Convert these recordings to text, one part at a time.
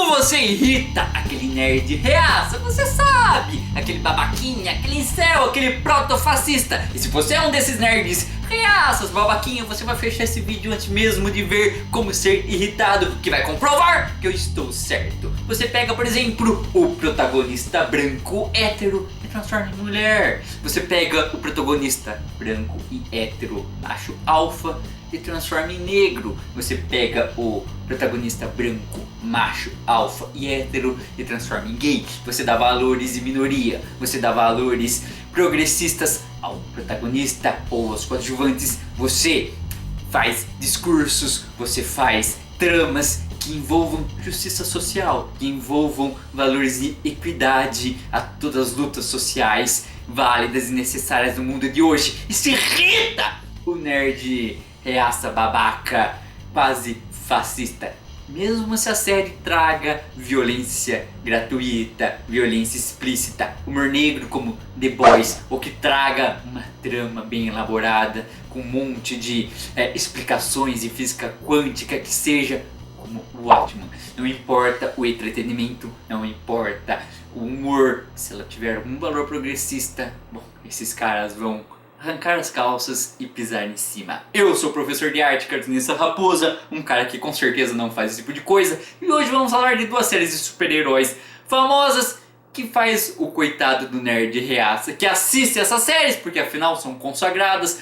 Como você irrita aquele nerd reaça, você sabe, aquele babaquinha, aquele incel, aquele protofascista. E se você é um desses nerds reaças, babaquinha, você vai fechar esse vídeo antes mesmo de ver como ser irritado, que vai comprovar que eu estou certo. Você pega, por exemplo, o protagonista branco hétero e transforma em mulher. Você pega o protagonista branco e hétero macho alfa e transforma em negro. Você pega o protagonista branco, macho, alfa e hétero e transforma em gay. Você dá valores de minoria, você dá valores progressistas ao protagonista ou aos coadjuvantes. Você faz discursos, você faz tramas que envolvam justiça social, que envolvam valores de equidade a todas as lutas sociais válidas e necessárias no mundo de hoje. E se irrita o nerd reaça babaca, quase fascista. Mesmo se a série traga violência gratuita, violência explícita, humor negro como The Boys, ou que traga uma trama bem elaborada, com um monte de explicações de física quântica, que seja como o Watchmen. Não importa o entretenimento, não importa o humor, se ela tiver algum valor progressista, bom, esses caras vão arrancar as calças e pisar em cima. Eu sou o professor de arte, cartunista Raposa, um cara que com certeza não faz esse tipo de coisa, e hoje vamos falar de duas séries de super-heróis famosas que faz o coitado do nerd reaça que assiste essas séries, porque afinal são consagradas,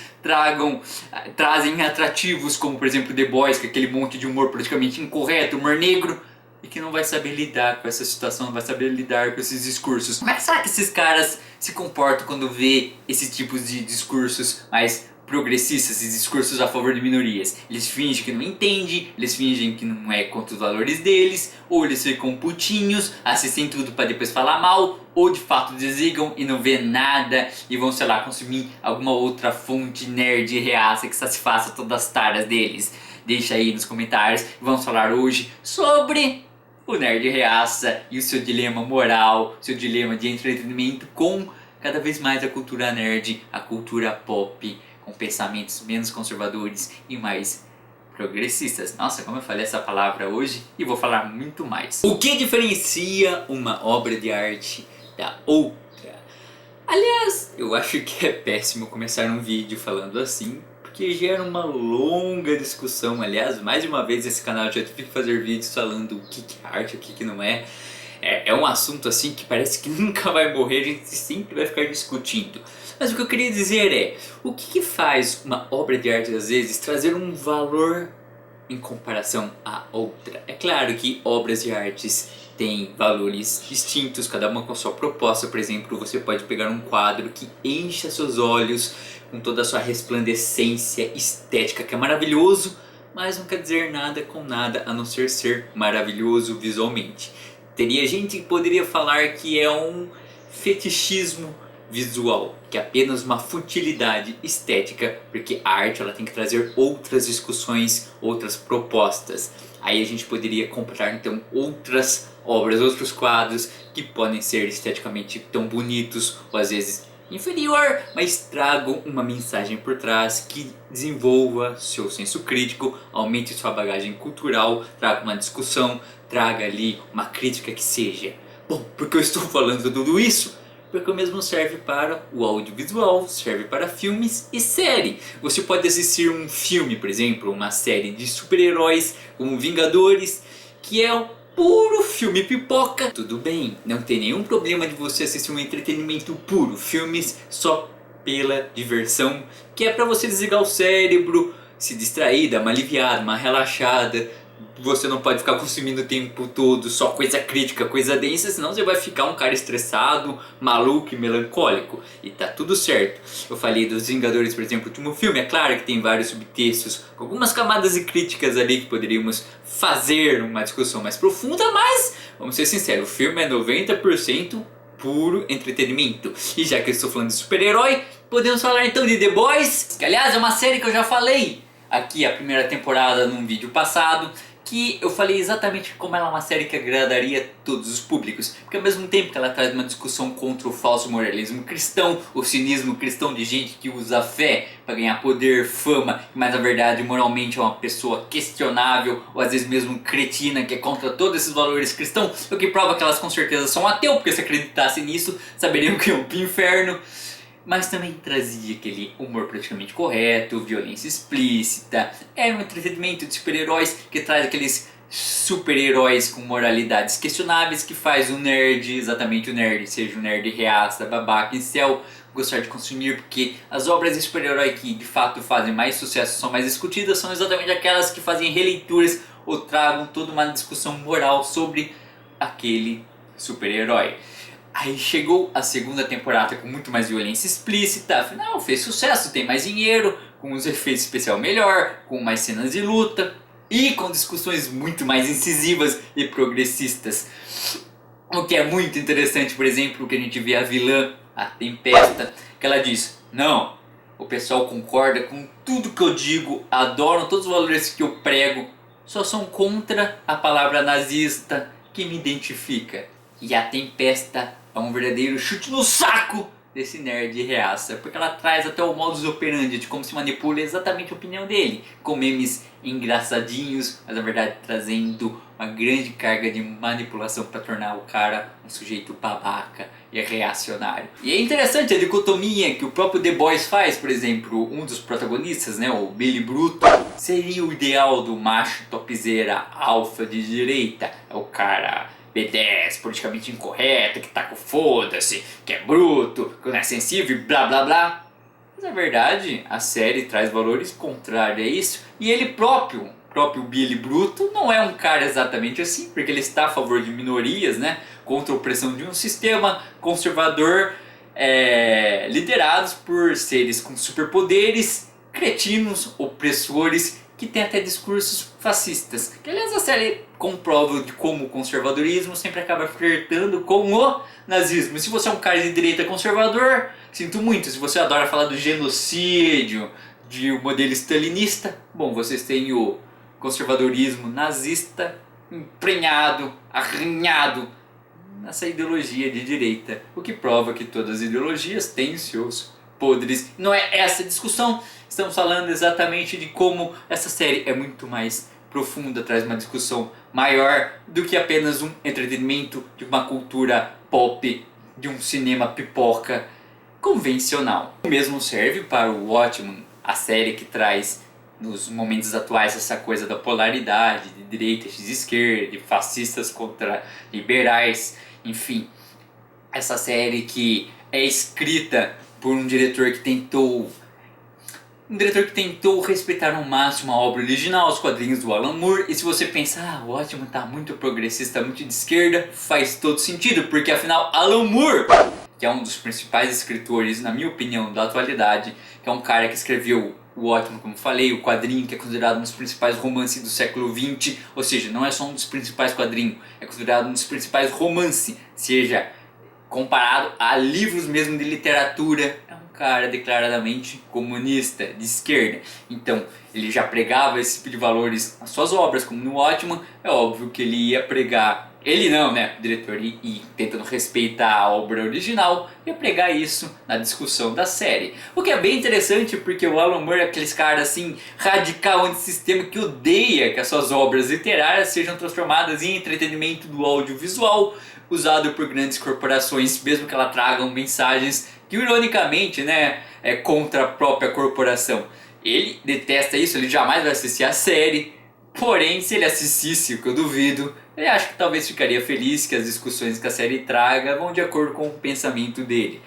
trazem atrativos como por exemplo The Boys, que é aquele monte de humor politicamente incorreto, humor negro, e que não vai saber lidar com essa situação, não vai saber lidar com esses discursos. Como é que será que esses caras se comportam quando vê esses tipos de discursos mais progressistas, esses discursos a favor de minorias? Eles fingem que não entendem, eles fingem que não é contra os valores deles, ou eles ficam putinhos, assistem tudo para depois falar mal, ou de fato desligam e não vê nada e vão, sei lá, consumir alguma outra fonte nerd reaça que satisfaça todas as taras deles. Deixa aí nos comentários. Vamos falar hoje sobre o nerd reaça e o seu dilema moral, seu dilema de entretenimento com cada vez mais a cultura nerd, a cultura pop, com pensamentos menos conservadores e mais progressistas. Nossa, como eu falei essa palavra hoje e vou falar muito mais. O que diferencia uma obra de arte da outra? Aliás, eu acho que é péssimo começar um vídeo falando assim, que gera uma longa discussão. Aliás, mais de uma vez esse canal já tive que fazer vídeos falando o que é arte, o que não é. É um assunto assim que parece que nunca vai morrer, a gente sempre vai ficar discutindo. Mas o que eu queria dizer é, o que faz uma obra de arte às vezes trazer um valor em comparação a outra? É claro que obras de artes têm valores distintos, cada uma com a sua proposta. Por exemplo, você pode pegar um quadro que encha seus olhos com toda a sua resplandecência estética, que é maravilhoso, mas não quer dizer nada com nada a não ser maravilhoso visualmente. Teria gente que poderia falar que é um fetichismo visual, que é apenas uma futilidade estética, porque a arte ela tem que trazer outras discussões, outras propostas. Aí a gente poderia comparar então outras obras, outros quadros que podem ser esteticamente tão bonitos ou às vezes inferior, mas tragam uma mensagem por trás que desenvolva seu senso crítico, aumente sua bagagem cultural, traga uma discussão, traga ali uma crítica que seja. Bom, porque eu estou falando tudo isso? Porque o mesmo serve para o audiovisual, serve para filmes e série. Você pode assistir um filme, por exemplo, uma série de super-heróis como Vingadores, que é o puro filme pipoca. Tudo bem, não tem nenhum problema de você assistir um entretenimento puro, filmes só pela diversão, que é para você desligar o cérebro, se distrair, dar uma aliviada, uma relaxada. Você não pode ficar consumindo o tempo todo só coisa crítica, coisa densa, senão você vai ficar um cara estressado, maluco e melancólico. E tá tudo certo. Eu falei dos Vingadores, por exemplo, o último filme. É claro que tem vários subtextos, com algumas camadas de críticas ali que poderíamos fazer uma discussão mais profunda, mas vamos ser sinceros, o filme é 90% puro entretenimento. E já que eu estou falando de super-herói, podemos falar então de The Boys, que aliás é uma série que eu já falei aqui a primeira temporada num vídeo passado, que eu falei exatamente como ela é uma série que agradaria todos os públicos, porque ao mesmo tempo que ela traz uma discussão contra o falso moralismo cristão, o cinismo cristão de gente que usa a fé para ganhar poder, fama, mas na verdade moralmente é uma pessoa questionável, ou às vezes mesmo cretina, que é contra todos esses valores cristãos, o que prova que elas com certeza são ateu, porque se acreditassem nisso, saberiam que iam pro inferno. Mas também trazia aquele humor praticamente correto, violência explícita, era um entretenimento de super-heróis que traz aqueles super-heróis com moralidades questionáveis que faz o nerd, exatamente o nerd, seja um nerd reaça, babaca, incel, gostar de consumir, porque as obras de super-herói que de fato fazem mais sucesso, são mais discutidas, são exatamente aquelas que fazem releituras ou tragam toda uma discussão moral sobre aquele super-herói. Aí chegou a segunda temporada com muito mais violência explícita, afinal fez sucesso, tem mais dinheiro, com os efeitos especiais melhor, com mais cenas de luta e com discussões muito mais incisivas e progressistas. O que é muito interessante, por exemplo, que a gente vê a vilã, a Tempesta, que ela diz: não, o pessoal concorda com tudo que eu digo, adoram todos os valores que eu prego, só são contra a palavra nazista que me identifica. E a Tempesta é um verdadeiro chute no saco desse nerd reaça, porque ela traz até o modus operandi de como se manipula exatamente a opinião dele, com memes engraçadinhos, mas na verdade trazendo uma grande carga de manipulação para tornar o cara um sujeito babaca e reacionário. E é interessante a dicotomia que o próprio The Boys faz, por exemplo, um dos protagonistas, né, o Billy Bruto, seria o ideal do macho topzera alfa de direita, é o cara B10, politicamente incorreto, que tá com foda-se, que é bruto, que não é sensível e blá blá blá. Mas na verdade, a série traz valores contrários a isso, e ele próprio Billy Bruto, não é um cara exatamente assim, porque ele está a favor de minorias, né, contra a opressão de um sistema conservador, liderados por seres com superpoderes, cretinos, opressores, que tem até discursos fascistas. Que aliás a série comprova de como o conservadorismo sempre acaba flertando com o nazismo. E se você é um cara de direita conservador, sinto muito. Se você adora falar do genocídio, de um modelo stalinista, bom, vocês têm o conservadorismo nazista emprenhado, arranhado nessa ideologia de direita. O que prova que todas as ideologias têm seus podres. Não é essa a discussão. Estamos falando exatamente de como essa série é muito mais profunda, traz uma discussão maior do que apenas um entretenimento de uma cultura pop, de um cinema pipoca convencional. O mesmo serve para o Watchmen, a série que traz nos momentos atuais essa coisa da polaridade, de direita e de esquerda, de fascistas contra liberais, enfim. Essa série que é escrita por um diretor que tentou respeitar ao máximo a obra original, os quadrinhos do Alan Moore. E se você pensar, o Watchmen tá muito progressista, muito de esquerda, faz todo sentido, porque afinal Alan Moore, que é um dos principais escritores, na minha opinião, da atualidade, que é um cara que escreveu o Watchmen, como falei, o quadrinho que é considerado um dos principais romances do século XX, ou seja, não é só um dos principais quadrinhos, é considerado um dos principais romances, seja comparado a livros mesmo de literatura. É um cara declaradamente comunista, de esquerda. Então, ele já pregava esse tipo de valores nas suas obras, como no Watchmen. É óbvio que ele ia pregar, ele não, né, o diretor, e tentando respeitar a obra original, ia pregar isso na discussão da série. O que é bem interessante, porque o Alan Moore é aqueles caras assim, radical antissistema, que odeia que as suas obras literárias sejam transformadas em entretenimento do audiovisual, usado por grandes corporações, mesmo que elas tragam mensagens que ironicamente, né, é contra a própria corporação. Ele detesta isso, ele jamais vai assistir a série, porém se ele assistisse, o que eu duvido, ele acha que talvez ficaria feliz que as discussões que a série traga vão de acordo com o pensamento dele.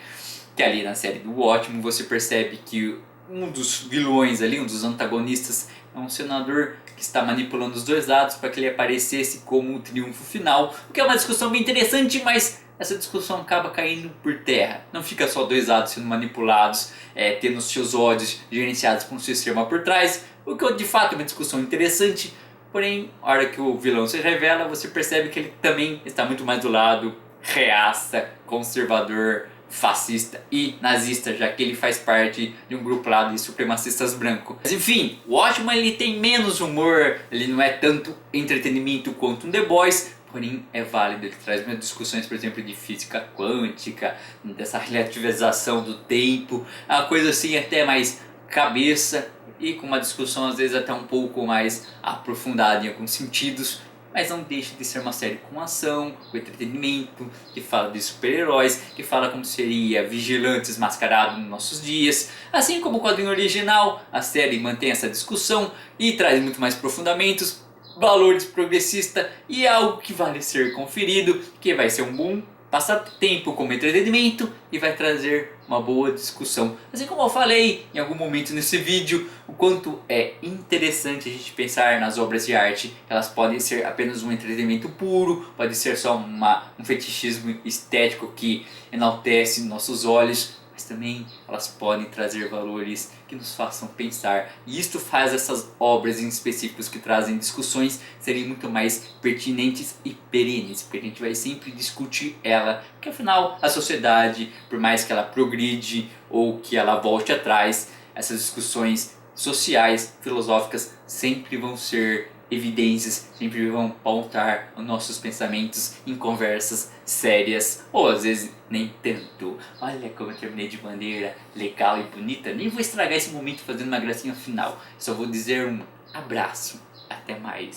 Que ali na série do Watchmen você percebe que um dos vilões ali, um dos antagonistas, é um senador que está manipulando os dois lados para que ele aparecesse como o triunfo final. O que é uma discussão bem interessante, mas essa discussão acaba caindo por terra. Não fica só dois lados sendo manipulados, tendo seus ódios gerenciados por um sistema por trás. O que de fato é uma discussão interessante, porém, a hora que o vilão se revela, você percebe que ele também está muito mais do lado reaça, conservador, fascista e nazista, já que ele faz parte de um grupo lá de supremacistas brancos. Mas enfim, o Watchmen ele tem menos humor, ele não é tanto entretenimento quanto um The Boys, porém é válido, ele traz muitas discussões, por exemplo, de física quântica, dessa relativização do tempo, uma coisa assim até mais cabeça e com uma discussão às vezes até um pouco mais aprofundada em alguns sentidos. Mas não deixa de ser uma série com ação, com entretenimento, que fala de super-heróis, que fala como seria vigilantes mascarado nos nossos dias. Assim como o quadrinho original, a série mantém essa discussão e traz muito mais aprofundamentos, valores progressista e algo que vale ser conferido, que vai ser um bom passatempo como entretenimento e vai trazer uma boa discussão. Assim como eu falei em algum momento nesse vídeo, o quanto é interessante a gente pensar nas obras de arte. Elas podem ser apenas um entretenimento puro, pode ser só um fetichismo estético que enaltece nossos olhos, mas também elas podem trazer valores que nos façam pensar. E isto faz essas obras em específicos que trazem discussões serem muito mais pertinentes e perenes, porque a gente vai sempre discutir ela, porque afinal a sociedade, por mais que ela progride ou que ela volte atrás, essas discussões sociais, filosóficas sempre vão ser evidências, sempre vão pautar os nossos pensamentos em conversas sérias, ou às vezes nem tanto. Olha como eu terminei de maneira legal e bonita, nem vou estragar esse momento fazendo uma gracinha final, só vou dizer um abraço, até mais.